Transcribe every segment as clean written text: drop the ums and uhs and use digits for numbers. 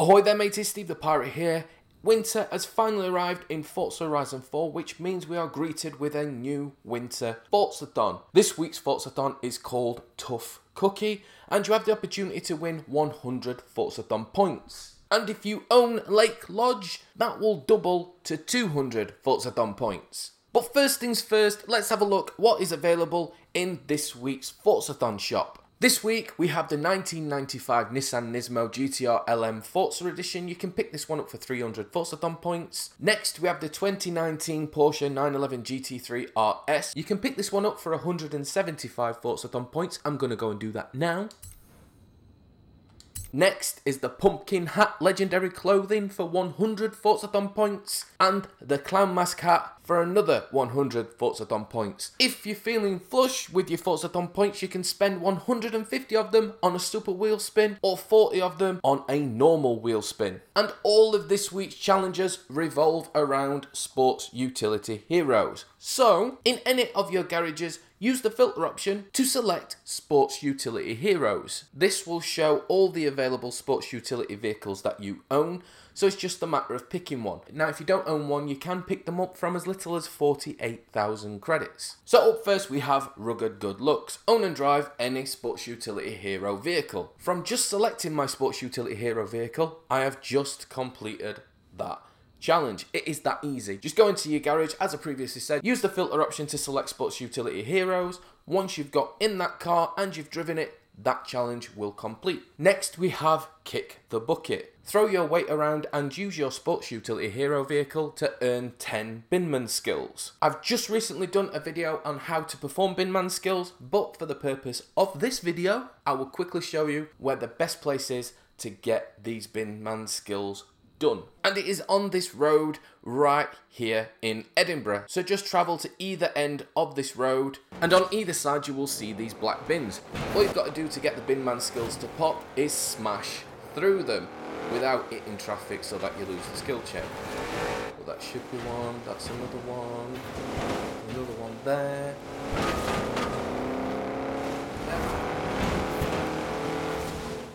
Ahoy there mateys, Steve the Pirate here. Winter has finally arrived in Forza Horizon 4, which means we are greeted with a new winter FORZATHON. This week's FORZATHON is called Tough Cookie, and you have the opportunity to win 100 FORZATHON points. And if you own Lake Lodge, that will double to 200 FORZATHON points. But first things first, let's have a look what is available in this week's FORZATHON shop. This week we have the 1995 Nissan Nismo GTR LM Forza Edition. You can pick this one up for 300 FORZATHON points. Next we have the 2019 Porsche 911 GT3 RS. You can pick this one up for 175 FORZATHON points. I'm going to go and do that now. Next is the Pumpkin Hat Legendary Clothing for 100 FORZATHON points, and the Clown Mask Hat for another 100 FORZATHON points. If you're feeling flush with your FORZATHON points, you can spend 150 of them on a super wheel spin or 40 of them on a normal wheel spin. And all of this week's challenges revolve around sports utility heroes. So, in any of your garages, use the filter option to select Sports Utility Heroes. This will show all the available sports utility vehicles that you own, so it's just a matter of picking one. Now, if you don't own one, you can pick them up from as little as 48,000 credits. So up first we have Rugged Good Looks. Own and drive any sports utility hero vehicle. From just selecting my sports utility hero vehicle, I have just completed that challenge. It is that easy. Just go into your garage, as I previously said, use the filter option to select sports utility heroes. Once you've got in that car and you've driven it, that challenge will complete. Next we have Kick the Bucket. Throw your weight around and use your sports utility hero vehicle to earn 10 Binman Skills. I've just recently done a video on how to perform Binman Skills, but for the purpose of this video, I will quickly show you where the best place is to get these Binman Skills done. And it is on this road right here in Edinburgh. So just travel to either end of this road, and on either side you will see these black bins. All you've got to do to get the Binman Skills to pop is smash through them without hitting traffic so that you lose the skill check. Well, that should be one, that's another one there.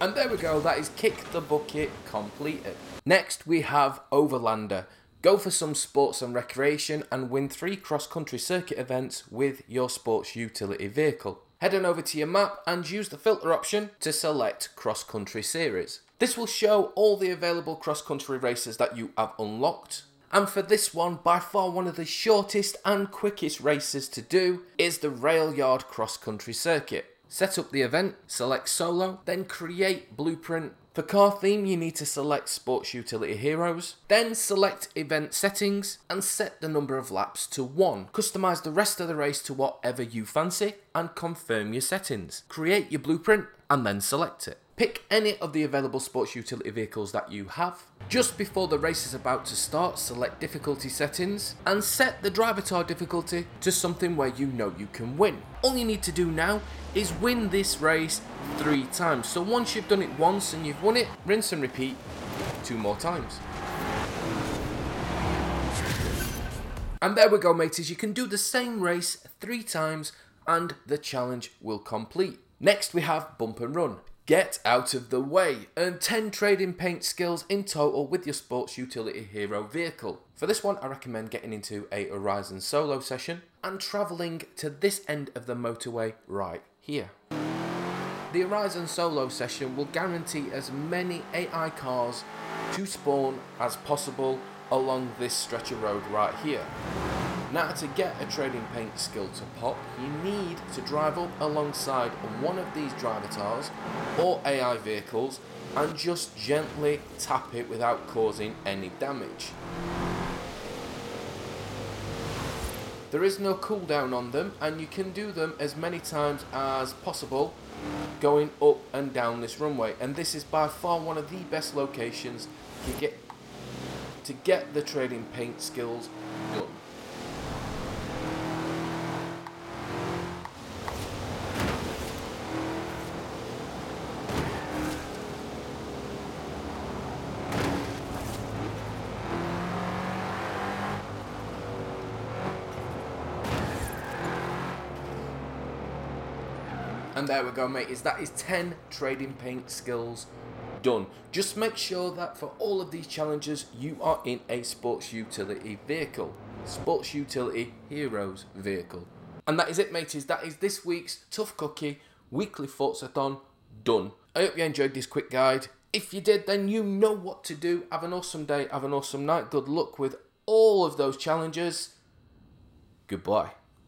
And there we go, that is Kick the Bucket completed. Next we have Overlander. Go for some sports and recreation and win 3 cross-country circuit events with your sports utility vehicle. Head on over to your map and use the filter option to select cross-country series. This will show all the available cross-country races that you have unlocked. And for this one, by far one of the shortest and quickest races to do is the Railyard cross-country circuit. Set up the event, select solo, then create blueprint. For car theme, you need to select sports utility heroes, then select event settings and set the number of laps to 1. Customize the rest of the race to whatever you fancy and confirm your settings. Create your blueprint and then select it. Pick any of the available sports utility vehicles that you have. Just before the race is about to start, select difficulty settings and set the drivatar difficulty to something where you know you can win. All you need to do now is win this race 3 times. So once you've done it once and you've won it, rinse and repeat 2 more times. And there we go mateys, you can do the same race 3 times and the challenge will complete. Next we have Bump and Run. Get out of the way. Earn 10 trading paint skills in total with your sports utility hero vehicle. For this one, I recommend getting into a Horizon solo session and travelling to this end of the motorway right here. The Horizon solo session will guarantee as many AI cars to spawn as possible along this stretch of road right here. Now, to get a trading paint skill to pop, you need to drive up alongside one of these drivatars or AI vehicles and just gently tap it without causing any damage. There is no cooldown on them and you can do them as many times as possible going up and down this runway, and this is by far one of the best locations to get the trading paint skills done. And there we go, mateys. That is 10 trading paint skills done. Just make sure that for all of these challenges, you are in a sports utility vehicle. Sports utility heroes vehicle. And that is it, mateys. That is this week's Tough Cookie weekly Forzathon done. I hope you enjoyed this quick guide. If you did, then you know what to do. Have an awesome day, have an awesome night. Good luck with all of those challenges. Goodbye.